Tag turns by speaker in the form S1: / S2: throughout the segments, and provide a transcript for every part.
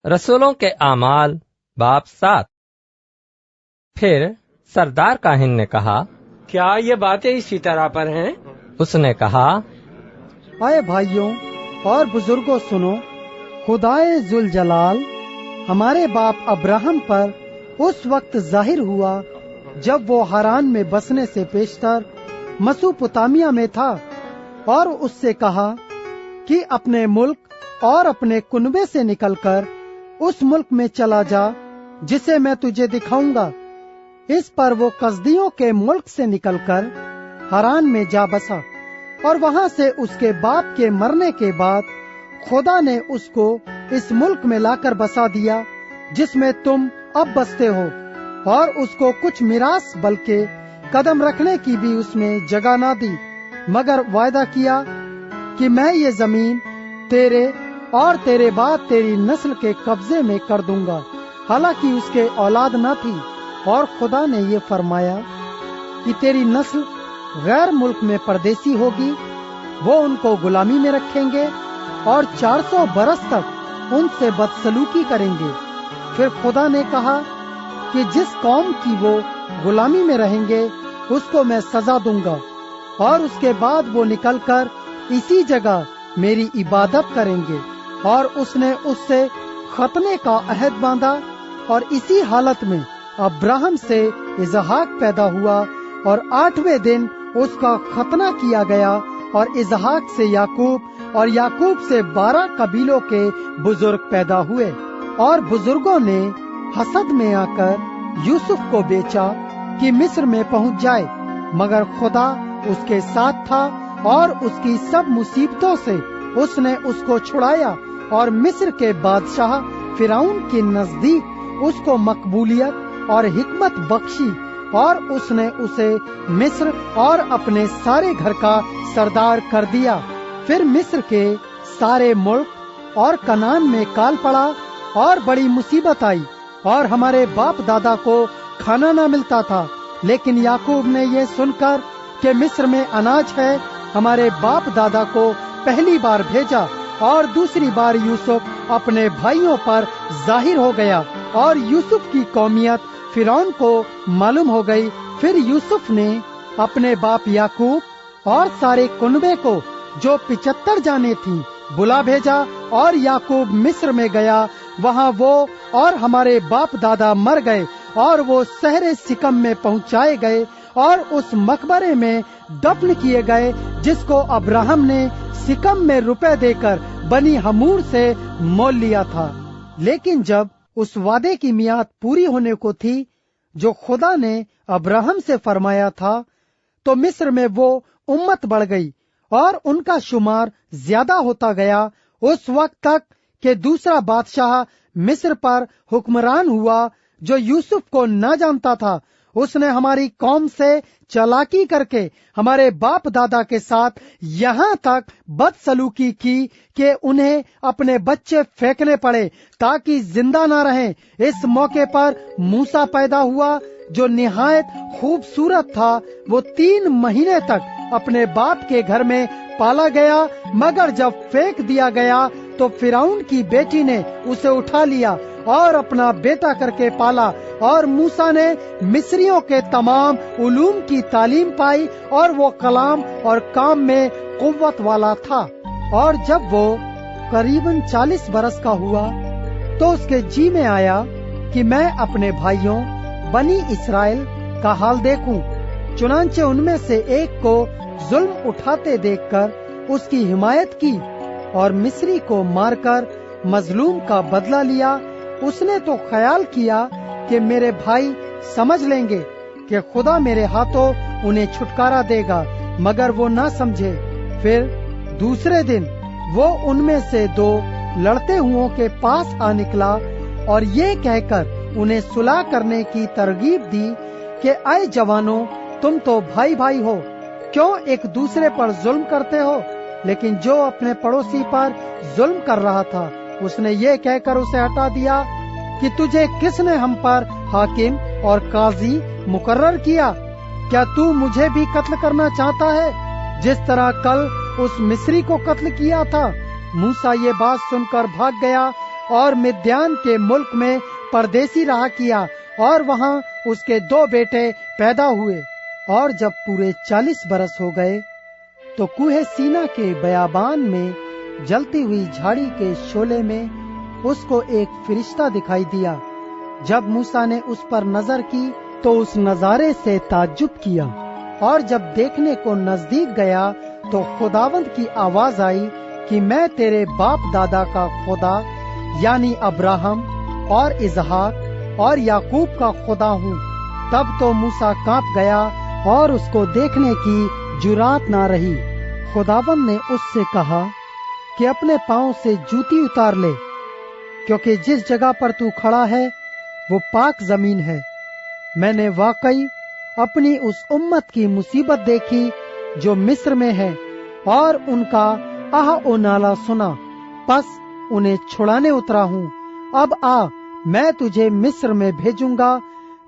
S1: رسولوں کے اعمال باب 7۔ پھر سردار کاہن نے کہا،
S2: کیا یہ باتیں اسی طرح پر ہیں؟
S1: اس نے کہا،
S3: اے بھائیوں اور بزرگوں سنو، خدائے ذوالجلال ہمارے باپ ابراہم پر اس وقت ظاہر ہوا جب وہ ہاران میں بسنے سے پیشتر مسوپوتامیہ میں تھا، اور اس سے کہا کہ اپنے ملک اور اپنے کنبے سے نکل کر اس ملک میں چلا جا جسے میں تجھے دکھاؤں گا۔ اس پر وہ کسدیوں کے ملک سے نکل کر ہاران میں جا بسا، اور وہاں سے اس کے باپ کے مرنے کے بعد خدا نے اس کو اس ملک میں لا کر بسا دیا جس میں تم اب بستے ہو، اور اس کو کچھ میراث بلکہ قدم رکھنے کی بھی اس میں جگہ نہ دی، مگر وعدہ کیا کہ میں یہ زمین تیرے اور تیرے بعد تیری نسل کے قبضے میں کر دوں گا۔ حالانکہ اس کے اولاد نہ تھی، اور خدا نے یہ فرمایا کہ تیری نسل غیر ملک میں پردیسی ہوگی، وہ ان کو غلامی میں رکھیں گے اور 400 برس تک ان سے بدسلوکی کریں گے۔ پھر خدا نے کہا کہ جس قوم کی وہ غلامی میں رہیں گے اس کو میں سزا دوں گا، اور اس کے بعد وہ نکل کر اسی جگہ میری عبادت کریں گے۔ اور اس نے اس سے ختنے کا عہد باندھا، اور اسی حالت میں ابراہم سے اسحاق پیدا ہوا، اور 8ویں دن اس کا ختنہ کیا گیا، اور اسحاق سے یعقوب، اور یعقوب سے 12 قبیلوں کے بزرگ پیدا ہوئے۔ اور بزرگوں نے حسد میں آ کر یوسف کو بیچا کہ مصر میں پہنچ جائے، مگر خدا اس کے ساتھ تھا، اور اس کی سب مصیبتوں سے اس نے اس کو چھڑایا، اور مصر کے بادشاہ فرعون کے نزدیک اس کو مقبولیت اور حکمت بخشی، اور اس نے اسے مصر اور اپنے سارے گھر کا سردار کر دیا۔ پھر مصر کے سارے ملک اور کنعان میں کال پڑا، اور بڑی مصیبت آئی، اور ہمارے باپ دادا کو کھانا نہ ملتا تھا۔ لیکن یعقوب نے یہ سن کر کہ مصر میں اناج ہے، ہمارے باپ دادا کو پہلی بار بھیجا، اور دوسری بار یوسف اپنے بھائیوں پر ظاہر ہو گیا، اور یوسف کی قومیت فرعون کو معلوم ہو گئی۔ پھر یوسف نے اپنے باپ یعقوب اور سارے کنبے کو جو 75 جانیں تھیں بلا بھیجا، اور یعقوب مصر میں گیا، وہاں وہ اور ہمارے باپ دادا مر گئے، اور وہ شہر سکم میں پہنچائے گئے، اور اس مقبرے میں دفن کیے گئے جس کو ابراہم نے سکم میں روپے دے کر بنی حمور سے مول لیا تھا۔ لیکن جب اس وعدے کی میعاد پوری ہونے کو تھی جو خدا نے ابراہم سے فرمایا تھا، تو مصر میں وہ امت بڑھ گئی، اور ان کا شمار زیادہ ہوتا گیا، اس وقت تک کہ دوسرا بادشاہ مصر پر حکمران ہوا جو یوسف کو نہ جانتا تھا۔ اس نے ہماری قوم سے چالاکی کر کے ہمارے باپ دادا کے ساتھ یہاں تک بدسلوکی کی کہ انہیں اپنے بچے پھینکنے پڑے تاکہ زندہ نہ رہیں۔ اس موقع پر موسیٰ پیدا ہوا جو نہایت خوبصورت تھا، وہ 3 مہینے تک اپنے باپ کے گھر میں پالا گیا، مگر جب پھینک دیا گیا تو فرعون کی بیٹی نے اسے اٹھا لیا اور اپنا بیٹا کر کے پالا، اور موسیٰ نے مصریوں کے تمام علوم کی تعلیم پائی، اور وہ کلام اور کام میں قوت والا تھا۔ اور جب وہ قریباً 40 برس کا ہوا تو اس کے جی میں آیا کہ میں اپنے بھائیوں بنی اسرائیل کا حال دیکھوں۔ چنانچہ ان میں سے ایک کو ظلم اٹھاتے دیکھ کر اس کی حمایت کی، اور مصری کو مار کر مظلوم کا بدلہ لیا۔ اس نے تو خیال کیا کہ میرے بھائی سمجھ لیں گے کہ خدا میرے ہاتھوں انہیں چھٹکارا دے گا، مگر وہ نہ سمجھے۔ پھر دوسرے دن وہ ان میں سے 2 لڑتے ہوں کے پاس آ نکلا، اور یہ کہہ کر انہیں صلح کرنے کی ترغیب دی کہ اے جوانوں، تم تو بھائی بھائی ہو، کیوں ایک دوسرے پر ظلم کرتے ہو؟ لیکن جو اپنے پڑوسی پر ظلم کر رہا تھا اس نے یہ کہہ کر اسے ہٹا دیا کہ تجھے کس نے ہم پر حاکم اور قاضی مقرر کیا؟ کیا تو مجھے بھی قتل کرنا چاہتا ہے جس طرح کل اس مصری کو قتل کیا تھا؟ موسیٰ یہ بات سن کر بھاگ گیا اور مدیان کے ملک میں پردیسی رہا کیا، اور وہاں اس کے 2 بیٹے پیدا ہوئے۔ اور جب پورے 40 برس ہو گئے تو کوہ سینا کے بیابان میں جلتی ہوئی جھاڑی کے شعلے میں اس کو ایک فرشتہ دکھائی دیا۔ جب موسیٰ نے اس پر نظر کی تو اس نظارے سے تعجب کیا، اور جب دیکھنے کو نزدیک گیا تو خداوند کی آواز آئی کہ میں تیرے باپ دادا کا خدا یعنی ابراہم اور اسحاق اور یعقوب کا خدا ہوں۔ تب تو موسیٰ کانپ گیا اور اس کو دیکھنے کی جرات نہ رہی۔ خداوند نے اس سے کہا کہ اپنے پاؤں سے جوتی اتار لے، کیونکہ جس جگہ پر تو کھڑا ہے وہ پاک زمین ہے۔ میں نے واقعی اپنی اس امت کی مصیبت دیکھی جو مصر میں ہے، اور ان کا آہ و نالہ سنا، پس انہیں چھڑانے اترا ہوں۔ اب آ، میں تجھے مصر میں بھیجوں گا۔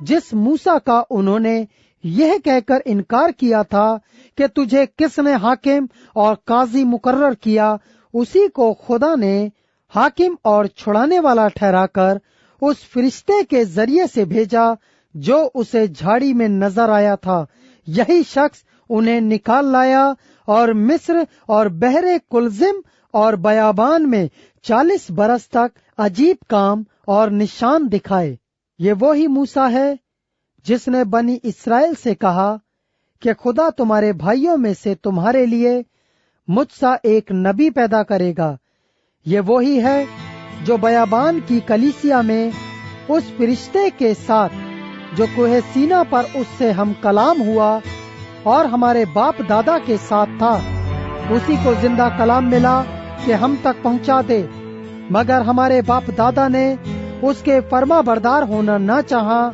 S3: جس موسیٰ کا انہوں نے یہ کہہ کر انکار کیا تھا کہ تجھے کس نے حاکم اور قاضی مقرر کیا، اسی کو خدا نے حاکم اور چھڑانے والا ٹھہرا کر اس فرشتے کے ذریعے سے بھیجا جو اسے جھاڑی میں نظر آیا تھا۔ یہی شخص انہیں نکال لایا اور مصر اور بحر کلزم اور بیابان میں 40 برس تک عجیب کام اور نشان دکھائے۔ یہ وہی موسیٰ ہے جس نے بنی اسرائیل سے کہا کہ خدا تمہارے بھائیوں میں سے تمہارے لیے مجھ سا ایک نبی پیدا کرے گا۔ یہ وہی ہے جو بیابان کی کلیسیا میں اس فرشتے کے ساتھ جو کوہ سینا پر اس سے ہم کلام ہوا اور ہمارے باپ دادا کے ساتھ تھا، اسی کو زندہ کلام ملا کہ ہم تک پہنچا دے، مگر ہمارے باپ دادا نے اس کے فرما بردار ہونا نہ چاہا،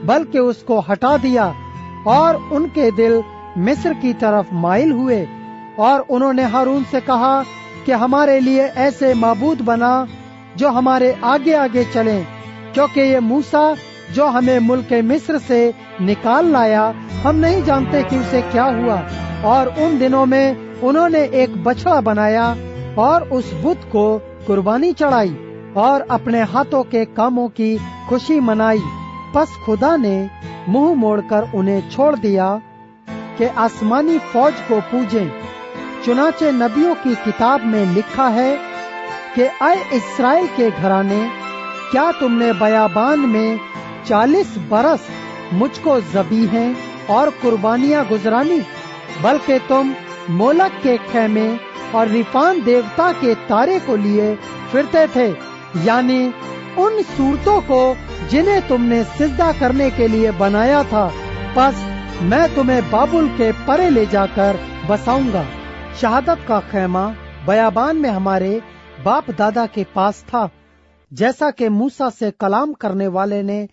S3: بلکہ اس کو ہٹا دیا، اور ان کے دل مصر کی طرف مائل ہوئے، اور انہوں نے ہارون سے کہا کہ ہمارے لیے ایسے معبود بنا جو ہمارے آگے آگے چلیں، کیونکہ یہ موسیٰ جو ہمیں ملک مصر سے نکال لایا، ہم نہیں جانتے کہ اسے کیا ہوا۔ اور ان دنوں میں انہوں نے ایک بچڑا بنایا اور اس بت کو قربانی چڑھائی اور اپنے ہاتھوں کے کاموں کی خوشی منائی۔ پس خدا نے منہ موڑ کر انہیں چھوڑ دیا کہ آسمانی فوج کو پوجیں۔ چنانچہ نبیوں کی کتاب میں لکھا ہے کہ اے اسرائیل کے گھرانے، کیا تم نے بیابان میں 40 برس مجھ کو ذبیحیں اور قربانیاں گزرانی، بلکہ تم مولک کے خیمے اور ریفان دیوتا کے تارے کو لیے پھرتے تھے، یعنی ان صورتوں کو جنہیں تم نے سجدہ کرنے کے لیے بنایا تھا۔ پس میں تمہیں بابل کے پرے لے جا کر بساؤں گا۔ شہادت کا خیمہ بیابان میں ہمارے باپ دادا کے پاس تھا، جیسا کہ موسیٰ سے کلام کرنے والے نے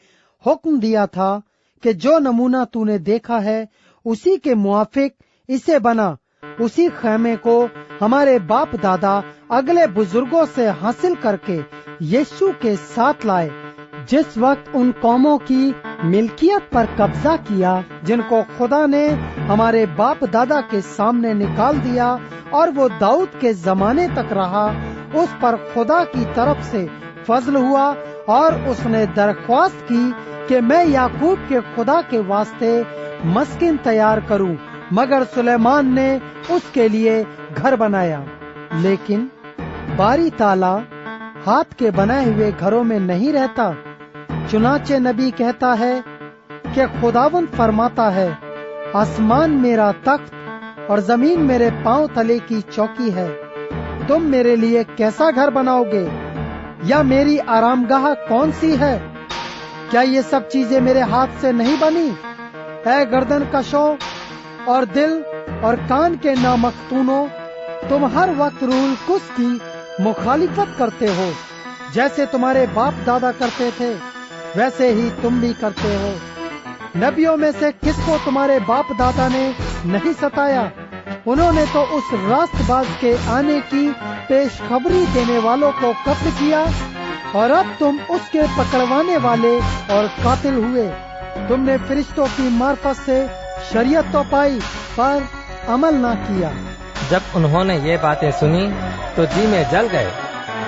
S3: حکم دیا تھا کہ جو نمونہ تو نے دیکھا ہے اسی کے موافق اسے بنا۔ اسی خیمے کو ہمارے باپ دادا اگلے بزرگوں سے حاصل کر کے یسوع کے ساتھ لائے، جس وقت ان قوموں کی ملکیت پر قبضہ کیا جن کو خدا نے ہمارے باپ دادا کے سامنے نکال دیا، اور وہ داؤد کے زمانے تک رہا۔ اس پر خدا کی طرف سے فضل ہوا، اور اس نے درخواست کی کہ میں یعقوب کے خدا کے واسطے مسکن تیار کروں، مگر سلیمان نے اس کے لیے گھر بنایا۔ لیکن باری تالا ہاتھ کے بنائے ہوئے گھروں میں نہیں رہتا۔ چنانچہ نبی کہتا ہے کہ خداوند فرماتا ہے، آسمان میرا تخت اور زمین میرے پاؤں تلے کی چوکی ہے۔ تم میرے لیے کیسا گھر بناؤ گے، یا میری آرام گاہ کون سی ہے؟ کیا یہ سب چیزیں میرے ہاتھ سے نہیں بنی؟ اے گردن کشوں اور دل اور کان کے نامختونوں، تم ہر وقت روح القدس کی مخالفت کرتے ہو، جیسے تمہارے باپ دادا کرتے تھے ویسے ہی تم بھی کرتے ہو۔ نبیوں میں سے کس کو تمہارے باپ دادا نے نہیں ستایا؟ انہوں نے تو اس راست باز کے آنے کی پیش خبری دینے والوں کو قتل کیا، اور اب تم اس کے پکڑوانے والے اور قاتل ہوئے۔ تم نے فرشتوں کی معرفت سے شریعت تو پائی، پر عمل نہ کیا۔
S1: جب انہوں نے یہ باتیں سنی تو جی میں جل گئے،